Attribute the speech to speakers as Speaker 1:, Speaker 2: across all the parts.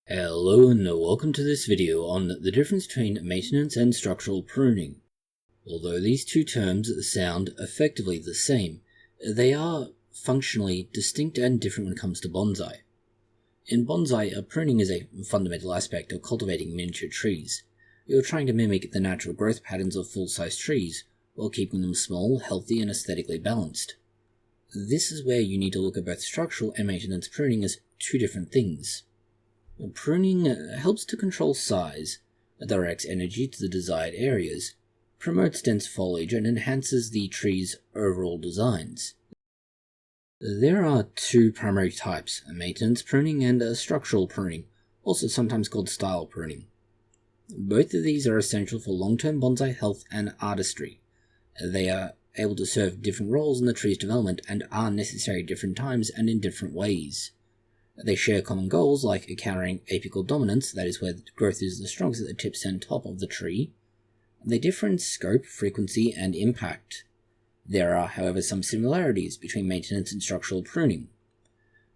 Speaker 1: Hello and welcome to this video on the difference between maintenance and structural pruning. Although these two terms sound effectively the same, they are functionally distinct and different when it comes to bonsai. In bonsai, pruning is a fundamental aspect of cultivating miniature trees. You're trying to mimic the natural growth patterns of full-size trees, while keeping them small, healthy, and aesthetically balanced. This is where you need to look at both structural and maintenance pruning as two different things. Pruning helps to control size, directs energy to the desired areas, promotes dense foliage, and enhances the tree's overall designs. There are two primary types, maintenance pruning and structural pruning, also sometimes called style pruning. Both of these are essential for long-term bonsai health and artistry. They are able to serve different roles in the tree's development and are necessary at different times and in different ways. They share common goals like countering apical dominance, that is where the growth is the strongest at the tips and top of the tree. They differ in scope, frequency, and impact. There are, however, some similarities between maintenance and structural pruning.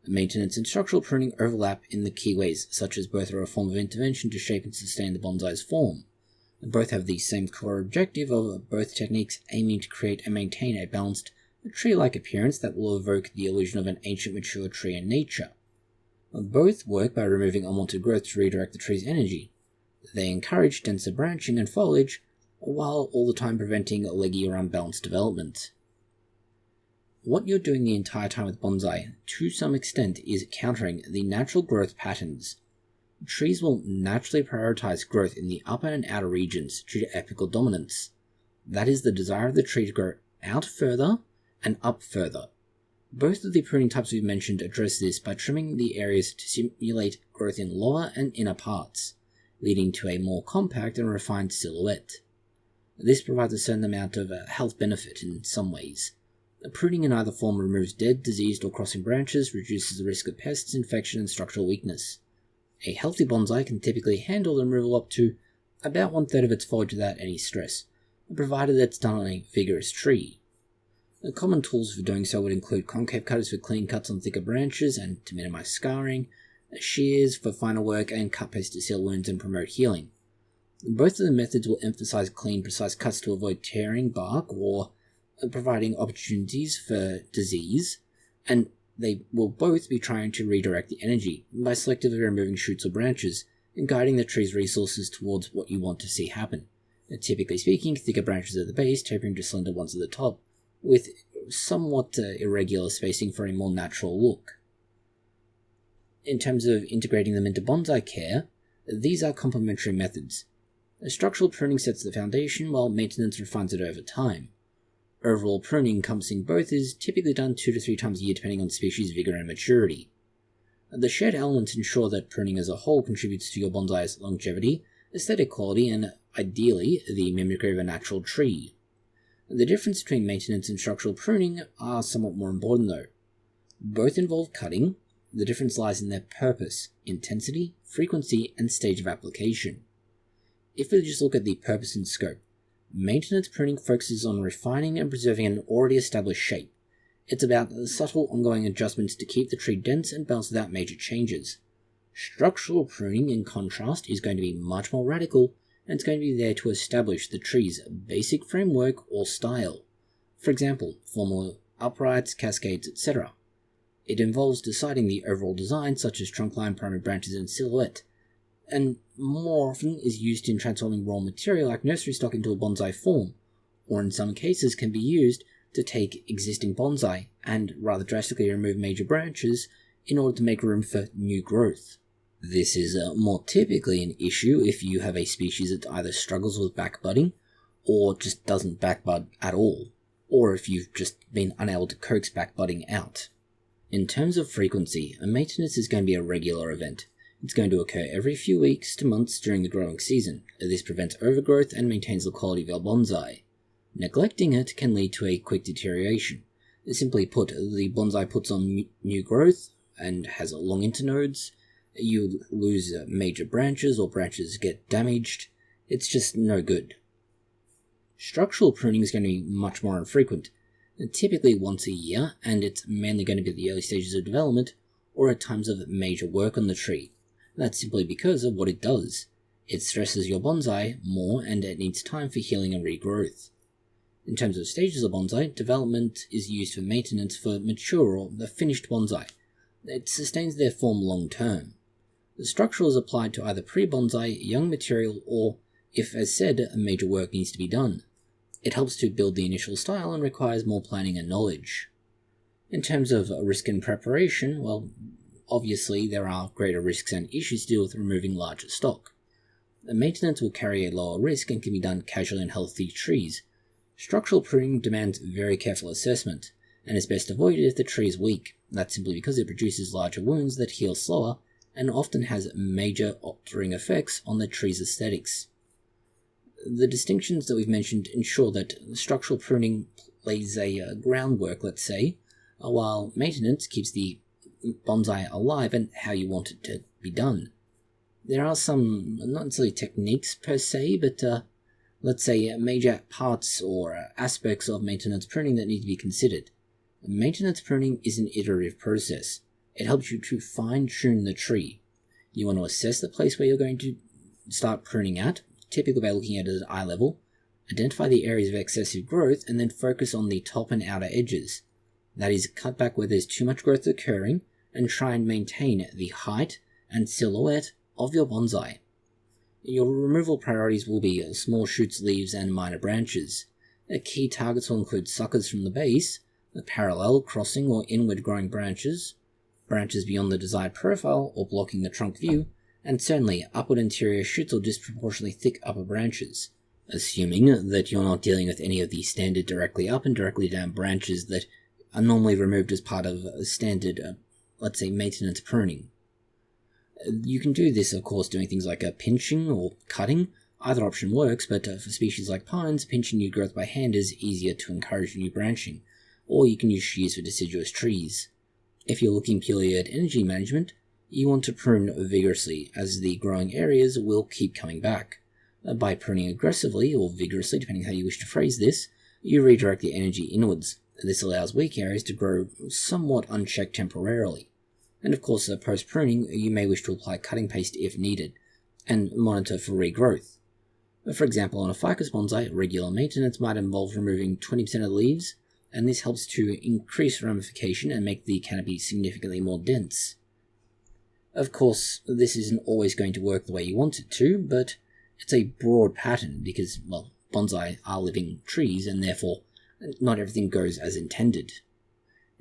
Speaker 1: Maintenance and structural pruning overlap in the key ways, such as both are a form of intervention to shape and sustain the bonsai's form. Both have the same core objective of both techniques aiming to create and maintain a balanced, tree-like appearance that will evoke the illusion of an ancient mature tree in nature. Both work by removing unwanted growth to redirect the tree's energy. They encourage denser branching and foliage, while all the time preventing leggy or unbalanced development. What you're doing the entire time with bonsai, to some extent, is countering the natural growth patterns. Trees will naturally prioritize growth in the upper and outer regions due to apical dominance. That is the desire of the tree to grow out further and up further. Both of the pruning types we've mentioned address this by trimming the areas to simulate growth in lower and inner parts, leading to a more compact and refined silhouette. This provides a certain amount of health benefit in some ways. Pruning in either form removes dead, diseased, or crossing branches, reduces the risk of pests, infection, and structural weakness. A healthy bonsai can typically handle the removal up to about 1/3 of its foliage without any stress, provided that it's done on a vigorous tree. The common tools for doing so would include concave cutters for clean cuts on thicker branches and to minimize scarring, shears for finer work, and cut paste to seal wounds and promote healing. Both of the methods will emphasize clean, precise cuts to avoid tearing bark or providing opportunities for disease, and they will both be trying to redirect the energy by selectively removing shoots or branches and guiding the tree's resources towards what you want to see happen. Typically speaking, thicker branches at the base, tapering to slender ones at the top, with somewhat irregular spacing for a more natural look. In terms of integrating them into bonsai care, these are complementary methods. Structural pruning sets the foundation, while maintenance refines it over time. Overall pruning encompassing both is typically done 2 to 3 times a year depending on species vigor and maturity. The shared elements ensure that pruning as a whole contributes to your bonsai's longevity, aesthetic quality, and ideally, the mimicry of a natural tree. The difference between maintenance and structural pruning are somewhat more important though. Both involve cutting. The difference lies in their purpose, intensity, frequency, and stage of application. If we just look at the purpose and scope, maintenance pruning focuses on refining and preserving an already established shape. It's about subtle ongoing adjustments to keep the tree dense and balanced without major changes. Structural pruning, in contrast, is going to be much more radical, and it's going to be there to establish the tree's basic framework or style. For example, formal uprights, cascades, etc. It involves deciding the overall design, such as trunk line, primary branches, and silhouette, and more often is used in transforming raw material like nursery stock into a bonsai form, or in some cases can be used to take existing bonsai and rather drastically remove major branches in order to make room for new growth. This is more typically an issue if you have a species that either struggles with backbudding or just doesn't backbud at all, or if you've just been unable to coax backbudding out. In terms of frequency, maintenance is going to be a regular event. It's going to occur every few weeks to months during the growing season. This prevents overgrowth and maintains the quality of your bonsai. Neglecting it can lead to a quick deterioration. Simply put, the bonsai puts on new growth and has long internodes. You lose major branches or branches get damaged. It's just no good. Structural pruning is going to be much more infrequent, typically once a year, and it's mainly going to be at the early stages of development or at times of major work on the tree. That's simply because of what it does. It stresses your bonsai more and it needs time for healing and regrowth. In terms of stages of bonsai, development is used for maintenance for mature or the finished bonsai. It sustains their form long term. The structural is applied to either pre-bonsai, young material, or, if as said, a major work needs to be done. It helps to build the initial style and requires more planning and knowledge. In terms of risk and preparation, well, obviously there are greater risks and issues to deal with removing larger stock. The maintenance will carry a lower risk and can be done casually on healthy trees. Structural pruning demands very careful assessment, and is best avoided if the tree is weak. That's simply because it produces larger wounds that heal slower and often has major altering effects on the tree's aesthetics. The distinctions that we've mentioned ensure that structural pruning lays a groundwork, let's say, while maintenance keeps the bonsai alive and how you want it to be done. There are some, not necessarily techniques per se, but let's say major parts or aspects of maintenance pruning that need to be considered. Maintenance pruning is an iterative process. It helps you to fine-tune the tree. You want to assess the place where you're going to start pruning at, typically by looking at it at eye level, identify the areas of excessive growth, and then focus on the top and outer edges. That is, cut back where there's too much growth occurring, and try and maintain the height and silhouette of your bonsai. Your removal priorities will be small shoots, leaves, and minor branches. Key targets will include suckers from the base, the parallel, crossing, or inward growing branches, branches beyond the desired profile or blocking the trunk view, and certainly upward interior shoots or disproportionately thick upper branches, assuming that you're not dealing with any of the standard directly up and directly down branches that are normally removed as part of standard, let's say, maintenance pruning. You can do this, of course, doing things like pinching or cutting. Either option works, but for species like pines, pinching new growth by hand is easier to encourage new branching, or you can use shears for deciduous trees. If you're looking purely at energy management, you want to prune vigorously, as the growing areas will keep coming back. By pruning aggressively, or vigorously, depending how you wish to phrase this, you redirect the energy inwards. This allows weak areas to grow somewhat unchecked temporarily. And of course, post-pruning, you may wish to apply cutting paste if needed, and monitor for regrowth. For example, on a ficus bonsai, regular maintenance might involve removing 20% of the leaves, and this helps to increase ramification and make the canopy significantly more dense. Of course, this isn't always going to work the way you want it to, but it's a broad pattern because, well, bonsai are living trees and therefore not everything goes as intended.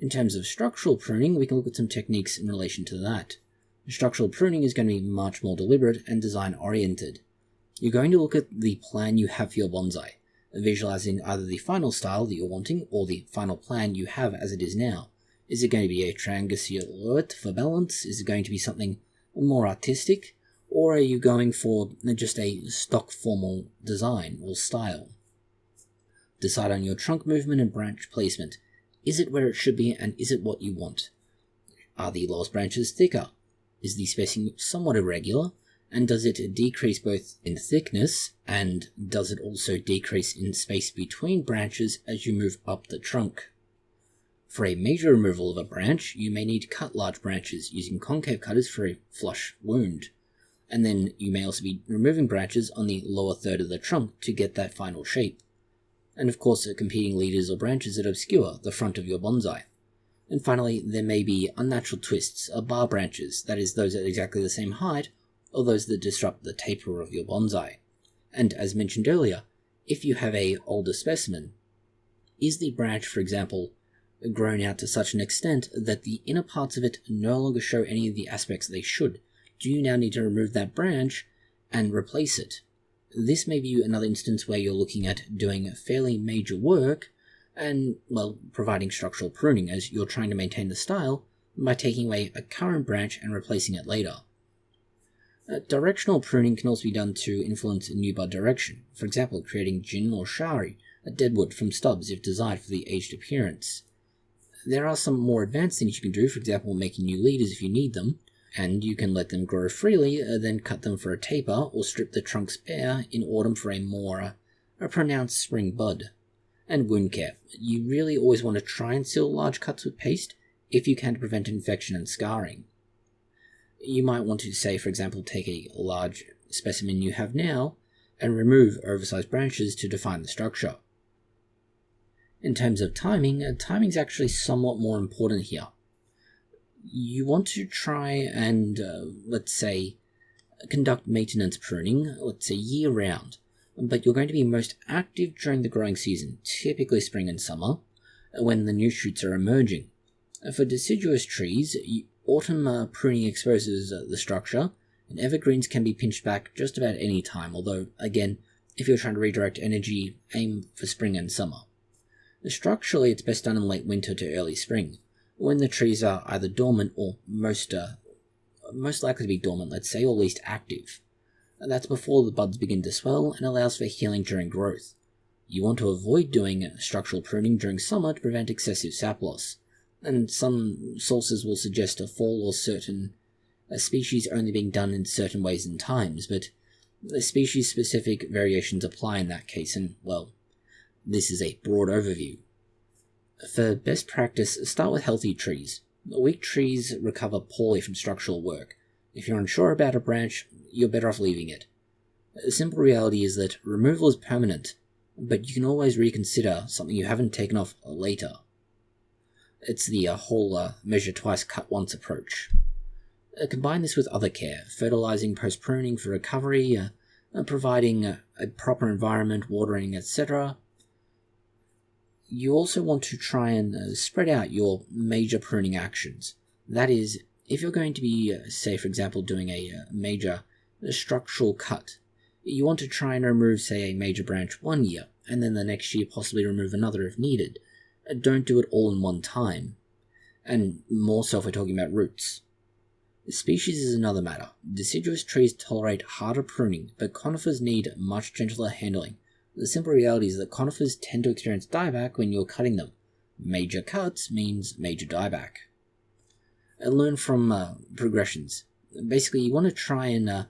Speaker 1: In terms of structural pruning, we can look at some techniques in relation to that. Structural pruning is going to be much more deliberate and design-oriented. You're going to look at the plan you have for your bonsai, visualizing either the final style that you're wanting or the final plan you have as it is now. Is it going to be a triangular silhouette for balance? Is it going to be something more artistic? Or are you going for just a stock formal design or style? Decide on your trunk movement and branch placement. Is it where it should be, and is it what you want? Are the lowest branches thicker? Is the spacing somewhat irregular? And does it decrease both in thickness, and does it also decrease in space between branches as you move up the trunk? For a major removal of a branch, you may need to cut large branches using concave cutters for a flush wound. And then you may also be removing branches on the lower third of the trunk to get that final shape. And of course, competing leaders or branches that obscure the front of your bonsai. And finally, there may be unnatural twists, bar branches, that is, those at exactly the same height, or those that disrupt the taper of your bonsai. And as mentioned earlier, if you have an older specimen, is the branch, for example, grown out to such an extent that the inner parts of it no longer show any of the aspects they should? Do you now need to remove that branch and replace it? This may be another instance where you're looking at doing fairly major work and, well, providing structural pruning as you're trying to maintain the style by taking away a current branch and replacing it later. Directional pruning can also be done to influence new bud direction, for example, creating jin or shari, a deadwood from stubs if desired for the aged appearance. There are some more advanced things you can do, for example, making new leaders if you need them, and you can let them grow freely, then cut them for a taper or strip the trunks bare in autumn for a more pronounced spring bud. And wound care. You really always want to try and seal large cuts with paste if you can to prevent infection and scarring. You might want to, say, for example, take a large specimen you have now and remove oversized branches to define the structure. In terms of timing, timing is actually somewhat more important here. You want to try and, let's say, conduct maintenance pruning, let's say year-round, but you're going to be most active during the growing season, typically spring and summer, when the new shoots are emerging. For deciduous trees, autumn pruning exposes the structure, and evergreens can be pinched back just about any time, although, again, if you're trying to redirect energy, aim for spring and summer. Structurally, it's best done in late winter to early spring, when the trees are either dormant or most likely to be dormant, let's say, or least active. That's before the buds begin to swell and allows for healing during growth. You want to avoid doing structural pruning during summer to prevent excessive sap loss, and some sources will suggest a fall or certain species only being done in certain ways and times, but the species-specific variations apply in that case, and, well, this is a broad overview. For best practice, start with healthy trees. Weak trees recover poorly from structural work. If you're unsure about a branch, you're better off leaving it. The simple reality is that removal is permanent, but you can always reconsider something you haven't taken off later. It's the whole measure twice, cut once approach. Combine this with other care, fertilizing post-pruning for recovery, providing a proper environment, watering, etc. You also want to try and spread out your major pruning actions. That is, if you're going to be, say for example, doing a major structural cut, you want to try and remove, say, a major branch one year, and then the next year possibly remove another if needed. Don't do it all in one time. And more so if we're talking about roots. Species is another matter. Deciduous trees tolerate harder pruning, but conifers need much gentler handling. The simple reality is that conifers tend to experience dieback when you're cutting them. Major cuts means major dieback. And learn from progressions. Basically, you want to try and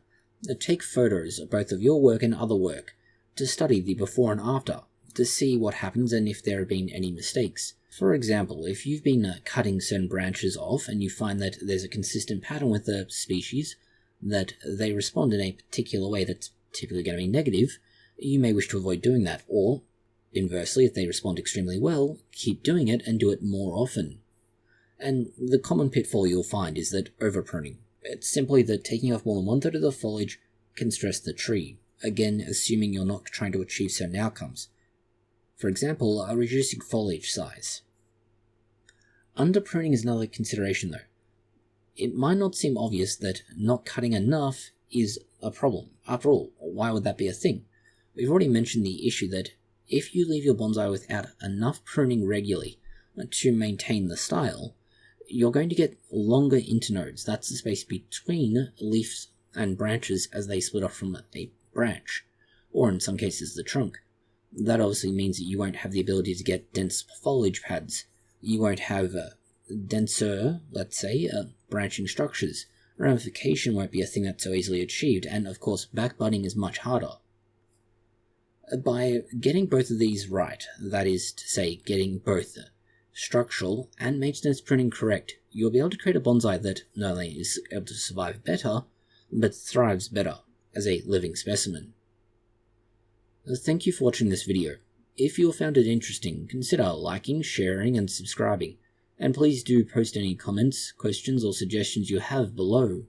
Speaker 1: take photos both of your work and other work to study the before and after, to see what happens and if there have been any mistakes. For example, if you've been cutting certain branches off and you find that there's a consistent pattern with the species, that they respond in a particular way that's typically going to be negative, you may wish to avoid doing that, or, inversely, if they respond extremely well, keep doing it and do it more often. And the common pitfall you'll find is that over-pruning. It's simply that taking off more than 1/3 of the foliage can stress the tree, again assuming you're not trying to achieve certain outcomes. For example, reducing foliage size. Under-pruning is another consideration though. It might not seem obvious that not cutting enough is a problem. After all, why would that be a thing? We've already mentioned the issue that if you leave your bonsai without enough pruning regularly to maintain the style, you're going to get longer internodes. That's the space between leaves and branches as they split off from a branch, or in some cases the trunk. That obviously means that you won't have the ability to get dense foliage pads. You won't have denser, let's say, branching structures. Ramification won't be a thing that's so easily achieved, and of course backbudding is much harder. By getting both of these right, that is to say, getting both structural and maintenance pruning correct, you'll be able to create a bonsai that not only is able to survive better, but thrives better as a living specimen. Thank you for watching this video. If you found it interesting, consider liking, sharing, and subscribing, and please do post any comments, questions, or suggestions you have below.